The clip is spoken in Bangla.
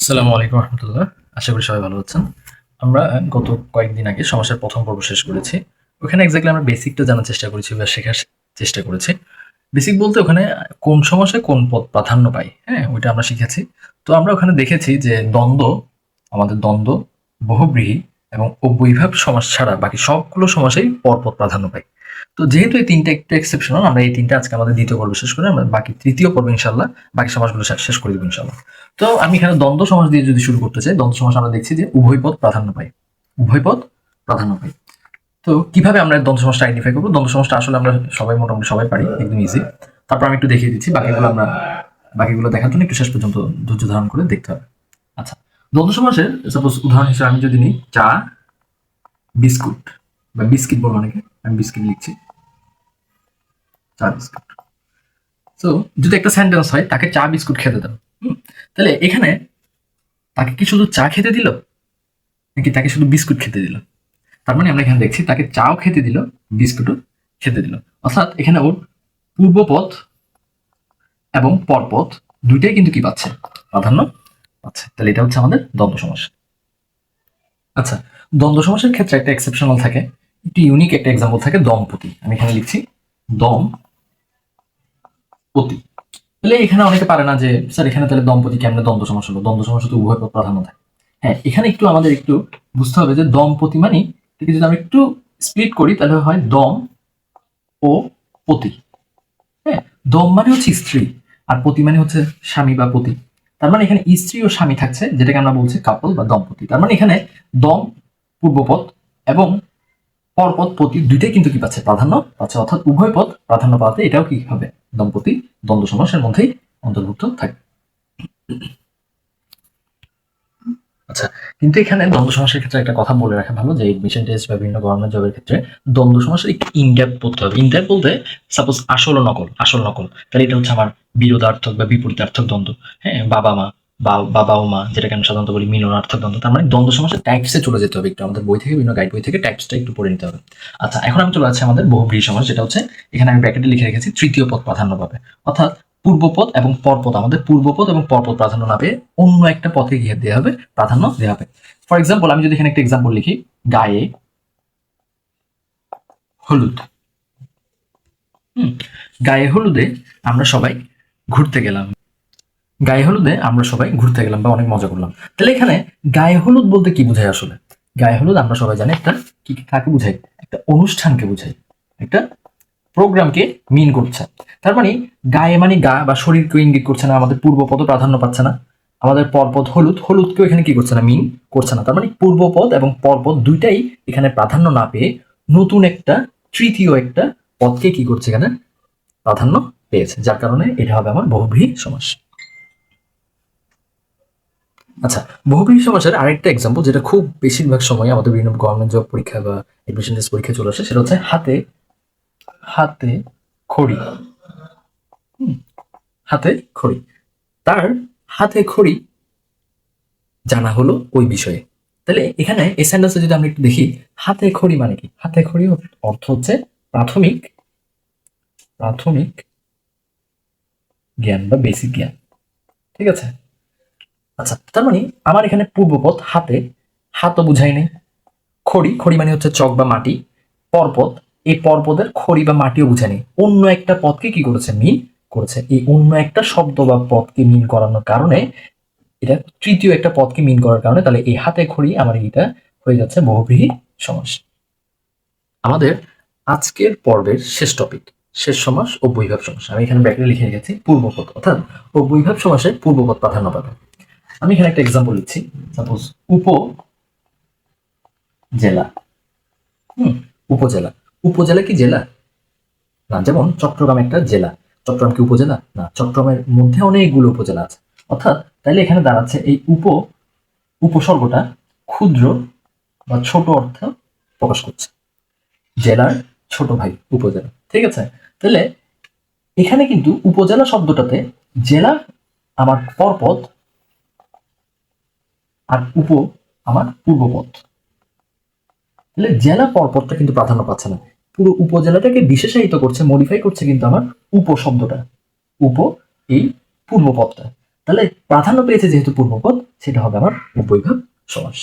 আসসালামু আলাইকুম রহমতুল্লাহ। আশা করি সবাই ভালো আছেন। আমরা গত কয়েকদিন আগে সমাসের প্রথম পর্ব শেষ করেছি। ওখানে এক্স্যাক্টলি আমরা বেসিকটা জানার চেষ্টা করেছি বা শেখার চেষ্টা করেছি। বেসিক বলতে ওখানে কোন সমাসে কোন পদ প্রাধান্য পায়, হ্যাঁ? ওইটা আমরা শিখেছি। তো আমরা ওখানে দেখেছি যে দ্বন্দ্ব, আমাদের দ্বন্দ্ব, বহুব্রীহি এবং অব্যয়ীভাব সমাস ছাড়া বাকি সবগুলো সমাসেই পরপদ প্রাধান্য পায়। তো যেহেতু এই ৩ টা একটু এক্সেপশনাল, আমরা এই ৩ টা আজকে আমাদের ২য় পর্ব শেষ করে আমরা বাকি ৩য় পর্বে ইনশাআল্লাহ বাকি সমাসগুলো শেষ করে দিব ইনশাআল্লাহ। তো আমি এখানে দ্বন্দ্ব সমাস দিয়ে যদি শুরু করতে চাই, দ্বন্দ্ব সমাস আমরা দেখছি যে উভয় পদ প্রাধান্য পায়। উভয় পদ প্রাধান্য পায়। তো কিভাবে আমরা দ্বন্দ্ব সমাসটা আইডেন্টিফাই করবো? দ্বন্দ্ব সমাসটা আসলে আমরা সবাই মোটামুটি সবাই পারি, একদম ইজি। তারপর আমি একটু দেখিয়ে দিচ্ছি, বাকিগুলো দেখার জন্য একটু শেষ পর্যন্ত ধৈর্য ধারণ করে দেখতে হবে। আচ্ছা, দ্বন্দ্ব সমাসের সাপোজ উদাহরণ হিসেবে আমি যদি নিই চা, বিস্কুট বা বিস্কিট বলবো অনেকে, আমি বিস্কিট লিখছি, চা বিস্কুট। তো যদি একটা সেন্টেন্স হয় তাকে চা বিস্কুট খেতে দাও, তাহলে এখানে তাকে কি শুধু চা খেতে দিল নাকি তাকে শুধু বিস্কুট খেতে দিল? তার মানে আমরা এখানে দেখছি তাকে চাও খেতে দিল, বিস্কুটও খেতে দিল। অর্থাৎ এখানে ওর পূর্বপদ এবং পরপদ দুইটাই কিন্তু কি পাচ্ছে? প্রাধান্য পাচ্ছে। তাহলে এটা হচ্ছে আমাদের দ্বন্দ্ব সমাস। আচ্ছা, দ্বন্দ্ব সমাসের ক্ষেত্রে একটা এক্সেপশনাল থাকে, একটু ইউনিক একটা এক্সাম্পল থাকে দম্পতি। আমি এখানে লিখছি দম্পতি। তাহলে এখানে অনেকে পারে না যে স্যার এখানে তাহলে দম্পতি কেমনে দ্বন্দ্ব সমাস হলো? দ্বন্দ্ব সমাস তো উভয় পদ প্রাধান্য থাকে। হ্যাঁ, এখানে একটু আমাদের একটু বুঝতে হবে যে দম্পতি মানে যদি আমি একটু স্প্লিট করি তাহলে হয় দম ও পতি। হ্যাঁ, দম মানে হচ্ছে স্ত্রী আর পতি মানে হচ্ছে স্বামী বা পতি। তার মানে এখানে স্ত্রী ও স্বামী থাকছে, যেটাকে আমরা বলছি কাপল বা দম্পতি। তার মানে এখানে দম পূর্বপদ এবং পরপদ পতি দুইটাই কিন্তু কি পাচ্ছে? প্রাধান্য পাচ্ছে। অর্থাৎ উভয় পদ প্রাধান্য পাওয়াতে এটাও কি হবে? দম্পতি দ্বন্দ্ব সমাসের মধ্যেই অন্তর্ভুক্ত থাকে। আচ্ছা, কিন্তু এখানে দ্বন্দ্ব সমাসের ক্ষেত্রে একটা কথা বলে রাখা ভালো যে এডমিশন টেস্ট বা বিভিন্ন গভর্নমেন্ট জবের ক্ষেত্রে দ্বন্দ্ব সমাসের একটু ইনডেপথ পড়তে হবে। ইনডেপথ বলতে সাপোজ আসল ও নকল, আসল নকল, তাহলে এটা হচ্ছে আমার বিরোধার্থক বা বিপরীতার্থক দ্বন্দ্ব। হ্যাঁ, বাবা মা বা বাবা ও মা, যেটাকে আমি সাধারণত বলি মিলনার্থক দ্বন্দ্ব। তার মানে দ্বন্দ্ব সমাসের টাইপসে চলে যেতে হবে একটু, আমাদের বই থেকে বিভিন্ন গাইড বই থেকে টাইপসটা একটু পড়ে নিতে হবে। আচ্ছা, এখন আমি চলে যাচ্ছি আমাদের বহুব্রীহি সমাস, যেটা হচ্ছে এখানে আমি ব্র্যাকেটে লিখে রেখেছি তৃতীয় পদ প্রাধান্য পাবে। অর্থাৎ পূর্বপদ এবং পরপদ, আমাদের পূর্বপদ এবং পরপদ প্রাধান্য না পেয়ে অন্য একটা পদকে গিয়ে দেওয়া হবে, প্রাধান্য দেওয়া হবে। ফর এক্সাম্পল আমি যদি এখানে একটা এক্সাম্পল লিখি, গায়ে হলুদ। গায়ে হলুদে আমরা সবাই ঘুরতে গেলাম, গায়ে হলুদে আমরা সবাই ঘুরতে গেলাম বা অনেক মজা করলাম। তাহলে এখানে গায়ে হলুদ বলতে কি বোঝায় আসলে? গায়ে হলুদ আমরা সবাই জানি একটা কি কাকে বোঝায়? একটা অনুষ্ঠানকে বোঝায়, একটা প্রোগ্রামকে মিন করছে। তার মানে গায়ে মানে গা বা শরীরকে ইঙ্গিত করছে না, আমাদের পূর্বপদ প্রাধান্য পাচ্ছে না। আমাদের পরপদ হলুদ, হলুদকেও এখানে কি করছে না? মিন করছে না। তার মানে পূর্বপদ এবং পরপদ দুইটাই এখানে প্রাধান্য না পেয়ে নতুন একটা তৃতীয় একটা পদকে কি করছে? এখানে প্রাধান্য পেয়েছে, যার কারণে এটা হবে আমার বহুব্রীহি সমাস। আচ্ছা, বহুব্রীহি সমাসের আরেকটা এক্সাম্পল যেটা খুব বেশিরভাগ সময় আমাদের বিভিন্ন গভর্নমেন্ট জব পরীক্ষা বা এডমিশন টেস্ট পরীক্ষা চলে আসে, সেটা হচ্ছে হাতে হাতে খড়ি। হাতে খড়ি, তার হাতে খড়ি জানা হলো ওই বিষয়ে। তাহলে এখানে এই সেন্টেন্সে যদি আমরা একটু দেখি, হাতে খড়ি মানে কি? হাতে খড়ি অর্থ হচ্ছে প্রাথমিক প্রাথমিক জ্ঞান বা বেসিক জ্ঞান। ঠিক আছে? আচ্ছা, তার মানে আমার এখানে পূর্বপদ হাতে, হাতও বুঝাই নেই। খড়ি, খড়ি মানে হচ্ছে চক বা মাটি। পরপদ, এই পরপদের খড়ি বা মাটিও বুঝায় নেই, অন্য একটা পদকে কি করেছে? মিন করেছে। এই অন্য একটা শব্দ বা পদকে মিন করানোর কারণে, এটা তৃতীয় একটা পদকে মিন করার কারণে, তাহলে এই হাতে খড়ি আমার এটা হয়ে যাচ্ছে বহুব্রীহি সমাস। আমাদের আজকের পর্বের শেষ টপিক, শেষ সমাস ও বৈভাব সমাস। আমি এখানে ব্র্যাকেটে লিখে রেখেছি পূর্বপদ, অর্থাৎ ও বৈভাব সমাসে পূর্বপদ প্রাধান্য পাবে। আমি এখানে একটা এক্সাম্পল লিখছি, সাপোজ উপজেলা। উপজেলা, উপজেলা কি জেলা? না। যেমন চট্টগ্রাম একটা জেলা, চট্টগ্রাম কি উপজেলা? না, চট্টগ্রামের মধ্যে অনেকগুলো উপজেলা আছে। অর্থাৎ তাইলে এখানে দাঁড়াচ্ছে এই উপসর্গটা ক্ষুদ্র বা ছোট অর্থ প্রকাশ করছে, জেলার ছোট ভাই উপজেলা। ঠিক আছে? তাহলে এখানে কিন্তু উপজেলা শব্দটাতে জেলা আমার পরপদ আর আমার পূর্বপদ। তাহলে জেলা পরপদটা কিন্তু প্রাধান্য পাচ্ছে না, পুরো উপজেলাটাকে বিশেষায়িত করছে, মডিফাই করছে কিন্তু আমার উপশব্দটা, উপ এই পূর্বপদটা। তাহলে প্রাধান্য পেয়েছে যেহেতু পূর্বপদ, সেটা হবে আমার উপবিভাগ সমাস।